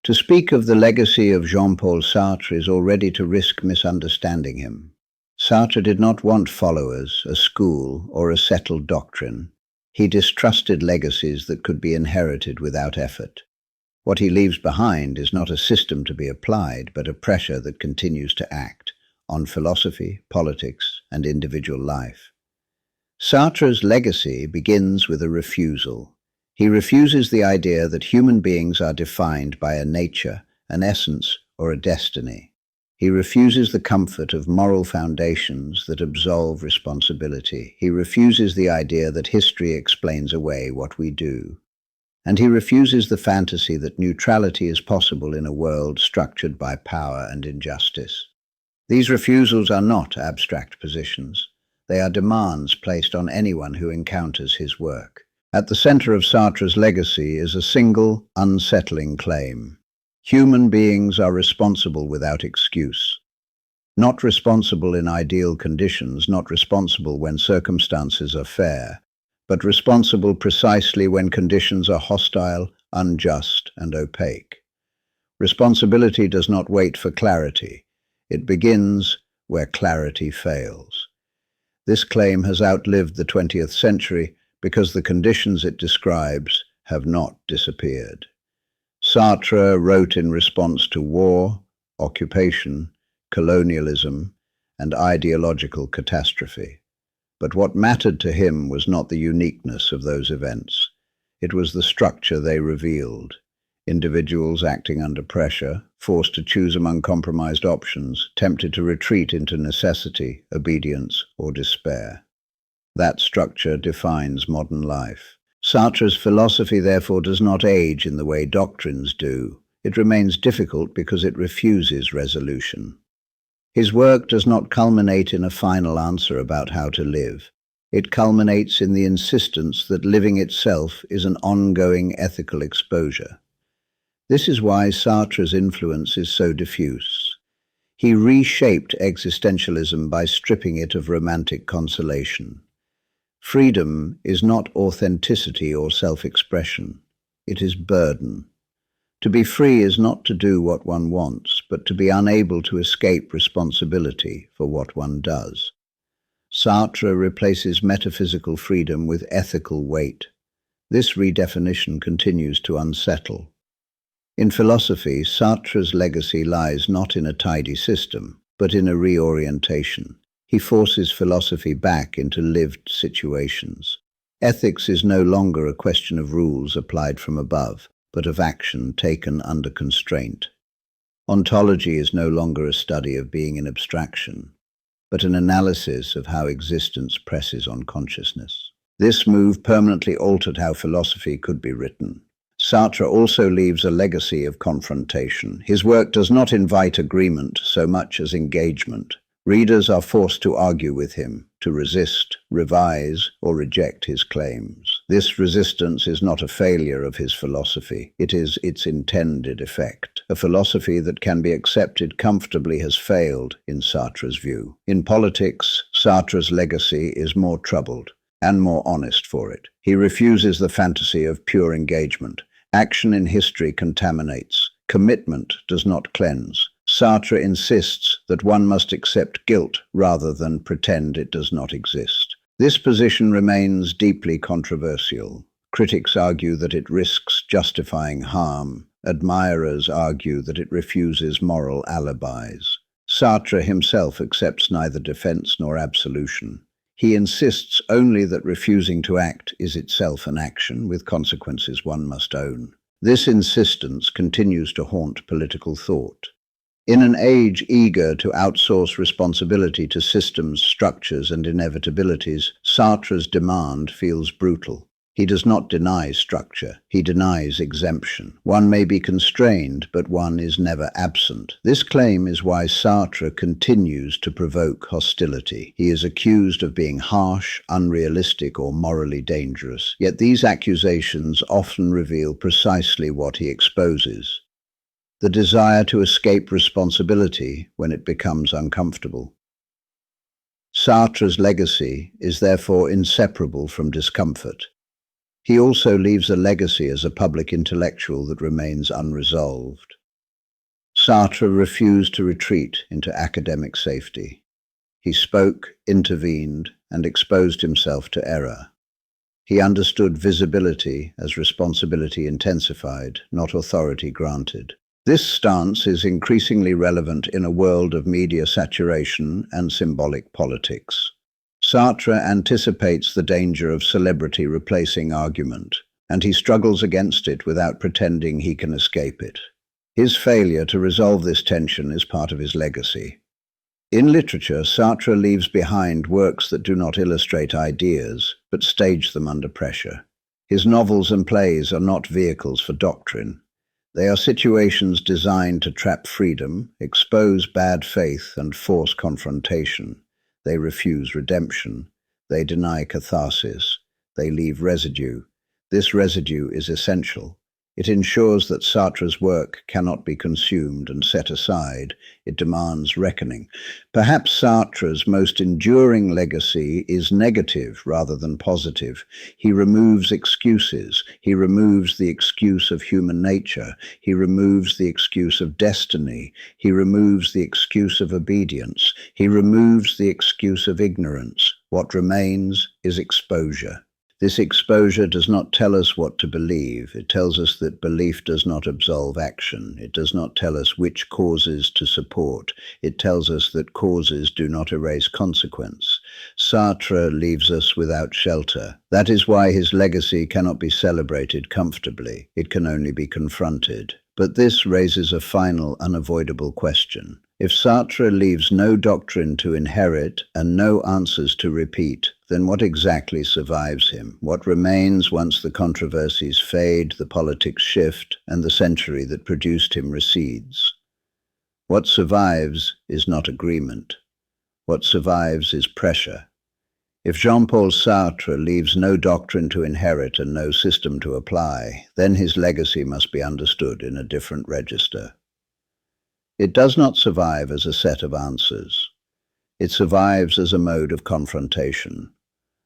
To speak of the legacy of Jean Paul Sartre is already to risk misunderstanding him. Sartre did not want followers, a school, or a settled doctrine. He distrusted legacies that could be inherited without effort. What he leaves behind is not a system to be applied, but a pressure that continues to act on philosophy, politics, and individual life. Sartre's legacy begins with a refusal. He refuses the idea that human beings are defined by a nature, an essence, or a destiny. He refuses the comfort of moral foundations that absolve responsibility. He refuses the idea that history explains away what we do. And he refuses the fantasy that neutrality is possible in a world structured by power and injustice. These refusals are not abstract positions. They are demands placed on anyone who encounters his work. At the center of Sartre's legacy is a single, unsettling claim. Human beings are responsible without excuse. Not responsible in ideal conditions, not responsible when circumstances are fair, but responsible precisely when conditions are hostile, unjust, and opaque. Responsibility does not wait for clarity. It begins where clarity fails. This claim has outlived the 20th century because the conditions it describes have not disappeared. Sartre wrote in response to war, occupation, colonialism, and ideological catastrophe. But what mattered to him was not the uniqueness of those events. It was the structure they revealed. Individuals acting under pressure, forced to choose among compromised options, tempted to retreat into necessity, obedience, or despair. That structure defines modern life. Sartre's philosophy, therefore, does not age in the way doctrines do. It remains difficult because it refuses resolution. His work does not culminate in a final answer about how to live. It culminates in the insistence that living itself is an ongoing ethical exposure. This is why Sartre's influence is so diffuse. He reshaped existentialism by stripping it of romantic consolation. Freedom is not authenticity or self-expression. It is burden. To be free is not to do what one wants, but to be unable to escape responsibility for what one does. Sartre replaces metaphysical freedom with ethical weight. This redefinition continues to unsettle. In philosophy, Sartre's legacy lies not in a tidy system, but in a reorientation. He forces philosophy back into lived situations. Ethics is no longer a question of rules applied from above, but of action taken under constraint. Ontology is no longer a study of being in abstraction, but an analysis of how existence presses on consciousness. This move permanently altered how philosophy could be written. Sartre also leaves a legacy of confrontation. His work does not invite agreement so much as engagement. Readers are forced to argue with him, to resist, revise, or reject his claims. This resistance is not a failure of his philosophy. It is its intended effect. A philosophy that can be accepted comfortably has failed, in Sartre's view. In politics, Sartre's legacy is more troubled and more honest for it. He refuses the fantasy of pure engagement. Action in history contaminates. Commitment does not cleanse. Sartre insists that one must accept guilt rather than pretend it does not exist. This position remains deeply controversial. Critics argue that it risks justifying harm. Admirers argue that it refuses moral alibis. Sartre himself accepts neither defense nor absolution. He insists only that refusing to act is itself an action with consequences one must own. This insistence continues to haunt political thought. In an age eager to outsource responsibility to systems, structures, and inevitabilities, Sartre's demand feels brutal. He does not deny structure. He denies exemption. One may be constrained, but one is never absent. This claim is why Sartre continues to provoke hostility. He is accused of being harsh, unrealistic, or morally dangerous. Yet these accusations often reveal precisely what he exposes: the desire to escape responsibility when it becomes uncomfortable. Sartre's legacy is therefore inseparable from discomfort. He also leaves a legacy as a public intellectual that remains unresolved. Sartre refused to retreat into academic safety. He spoke, intervened, and exposed himself to error. He understood visibility as responsibility intensified, not authority granted. This stance is increasingly relevant in a world of media saturation and symbolic politics. Sartre anticipates the danger of celebrity replacing argument, and he struggles against it without pretending he can escape it. His failure to resolve this tension is part of his legacy. In literature, Sartre leaves behind works that do not illustrate ideas, but stage them under pressure. His novels and plays are not vehicles for doctrine. They are situations designed to trap freedom, expose bad faith, and force confrontation. They refuse redemption. They deny catharsis. They leave residue. This residue is essential. It ensures that Sartre's work cannot be consumed and set aside. It demands reckoning. Perhaps Sartre's most enduring legacy is negative rather than positive. He removes excuses. He removes the excuse of human nature. He removes the excuse of destiny. He removes the excuse of obedience. He removes the excuse of ignorance. What remains is exposure. This exposure does not tell us what to believe. It tells us that belief does not absolve action. It does not tell us which causes to support. It tells us that causes do not erase consequence. Sartre leaves us without shelter. That is why his legacy cannot be celebrated comfortably. It can only be confronted. But this raises a final, unavoidable question. If Sartre leaves no doctrine to inherit and no answers to repeat, then what exactly survives him? What remains once the controversies fade, the politics shift, and the century that produced him recedes? What survives is not agreement. What survives is pressure. If Jean Paul Sartre leaves no doctrine to inherit and no system to apply, then his legacy must be understood in a different register. It does not survive as a set of answers. It survives as a mode of confrontation,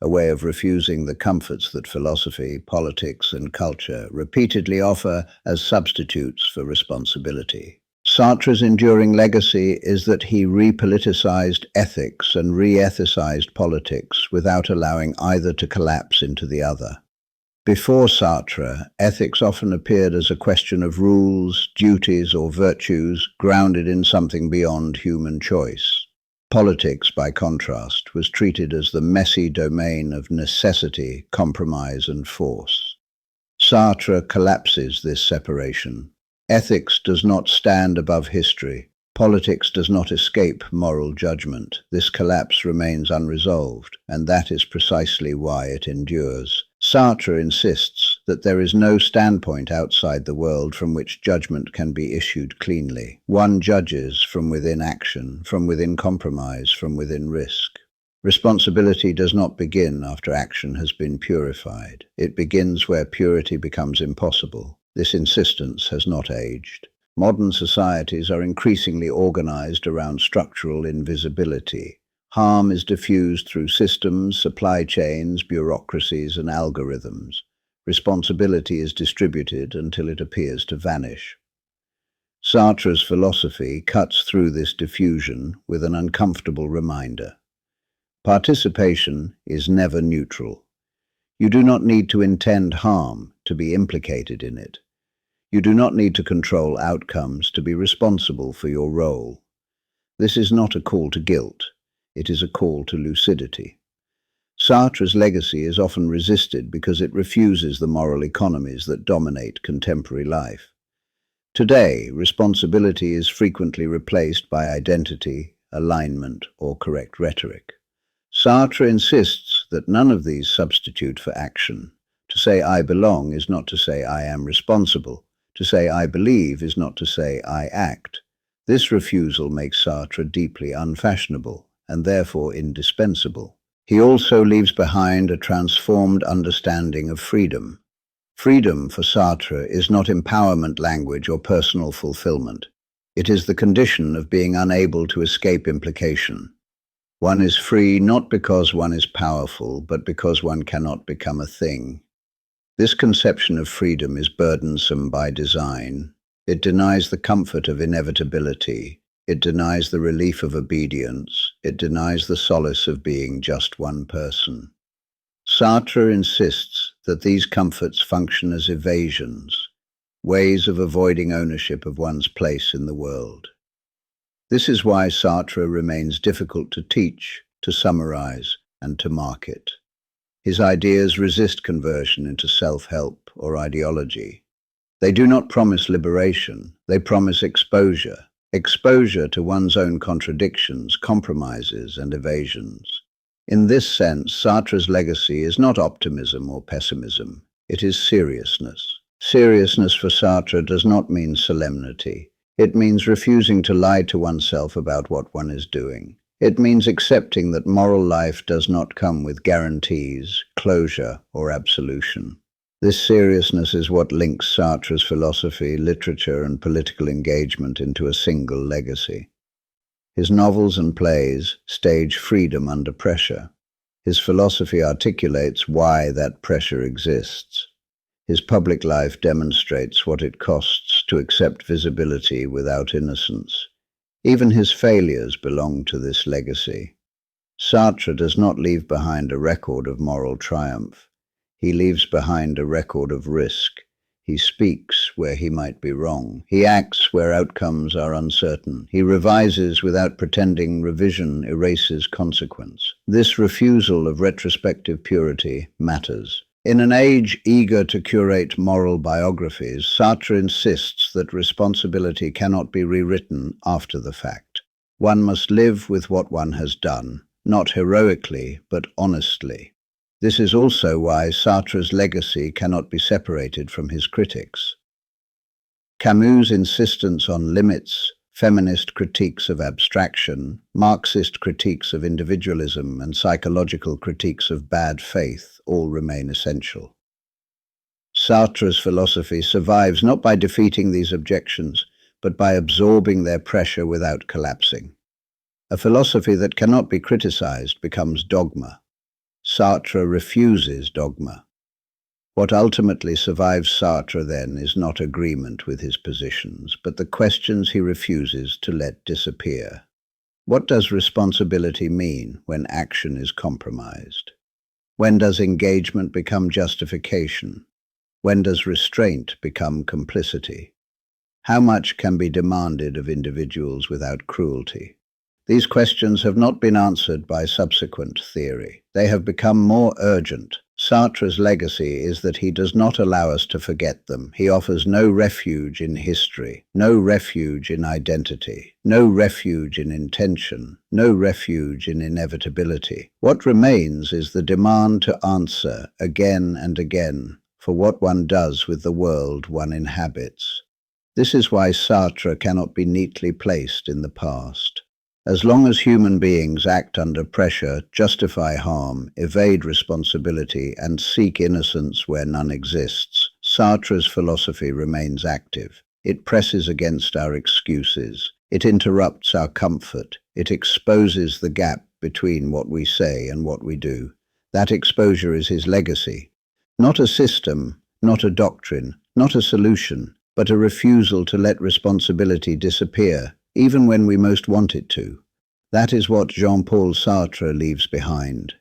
a way of refusing the comforts that philosophy, politics, and culture repeatedly offer as substitutes for responsibility. Sartre's enduring legacy is that he repoliticized ethics and re-ethicized politics without allowing either to collapse into the other. Before Sartre, ethics often appeared as a question of rules, duties, or virtues grounded in something beyond human choice. Politics, by contrast, was treated as the messy domain of necessity, compromise, and force. Sartre collapses this separation. Ethics does not stand above history. Politics does not escape moral judgment. This collapse remains unresolved, and that is precisely why it endures. Sartre insists that there is no standpoint outside the world from which judgment can be issued cleanly. One judges from within action, from within compromise, from within risk. Responsibility does not begin after action has been purified. It begins where purity becomes impossible. This insistence has not aged. Modern societies are increasingly organized around structural invisibility. Harm is diffused through systems, supply chains, bureaucracies, and algorithms. Responsibility is distributed until it appears to vanish. Sartre's philosophy cuts through this diffusion with an uncomfortable reminder. Participation is never neutral. You do not need to intend harm to be implicated in it. You do not need to control outcomes to be responsible for your role. This is not a call to guilt. It is a call to lucidity. Sartre's legacy is often resisted because it refuses the moral economies that dominate contemporary life. Today, responsibility is frequently replaced by identity, alignment, or correct rhetoric. Sartre insists that none of these substitute for action. To say I belong is not to say I am responsible. To say I believe is not to say I act. This refusal makes Sartre deeply unfashionable and therefore indispensable. He also leaves behind a transformed understanding of freedom. Freedom for Sartre is not empowerment language or personal fulfillment. It is the condition of being unable to escape implication. One is free not because one is powerful, but because one cannot become a thing. This conception of freedom is burdensome by design. It denies the comfort of inevitability. It denies the relief of obedience. It denies the solace of being just one person. Sartre insists that these comforts function as evasions, ways of avoiding ownership of one's place in the world. This is why Sartre remains difficult to teach, to summarize, and to market. His ideas resist conversion into self-help or ideology. They do not promise liberation, they promise exposure to one's own contradictions, compromises, and evasions. In this sense, Sartre's legacy is not optimism or pessimism, it is seriousness. Seriousness for Sartre does not mean solemnity. It means refusing to lie to oneself about what one is doing. It means accepting that moral life does not come with guarantees, closure, or absolution. This seriousness is what links Sartre's philosophy, literature, and political engagement into a single legacy. His novels and plays stage freedom under pressure. His philosophy articulates why that pressure exists. His public life demonstrates what it costs to accept visibility without innocence. Even his failures belong to this legacy. Sartre does not leave behind a record of moral triumph. He leaves behind a record of risk. He speaks where he might be wrong. He acts where outcomes are uncertain. He revises without pretending revision erases consequence. This refusal of retrospective purity matters. In an age eager to curate moral biographies, Sartre insists that responsibility cannot be rewritten after the fact. One must live with what one has done, not heroically, but honestly. This is also why Sartre's legacy cannot be separated from his critics. Camus' insistence on limits, feminist critiques of abstraction, Marxist critiques of individualism, and psychological critiques of bad faith all remain essential. Sartre's philosophy survives not by defeating these objections, but by absorbing their pressure without collapsing. A philosophy that cannot be criticized becomes dogma. Sartre refuses dogma. What ultimately survives Sartre, then, is not agreement with his positions, but the questions he refuses to let disappear. What does responsibility mean when action is compromised? When does engagement become justification? When does restraint become complicity? How much can be demanded of individuals without cruelty? These questions have not been answered by subsequent theory. They have become more urgent. Sartre's legacy is that he does not allow us to forget them. He offers no refuge in history, no refuge in identity, no refuge in intention, no refuge in inevitability. What remains is the demand to answer again and again for what one does with the world one inhabits. This is why Sartre cannot be neatly placed in the past. As long as human beings act under pressure, justify harm, evade responsibility, and seek innocence where none exists, Sartre's philosophy remains active. It presses against our excuses. It interrupts our comfort. It exposes the gap between what we say and what we do. That exposure is his legacy. Not a system, not a doctrine, not a solution, but a refusal to let responsibility disappear, even when we most want it to. That is what Jean Paul Sartre leaves behind.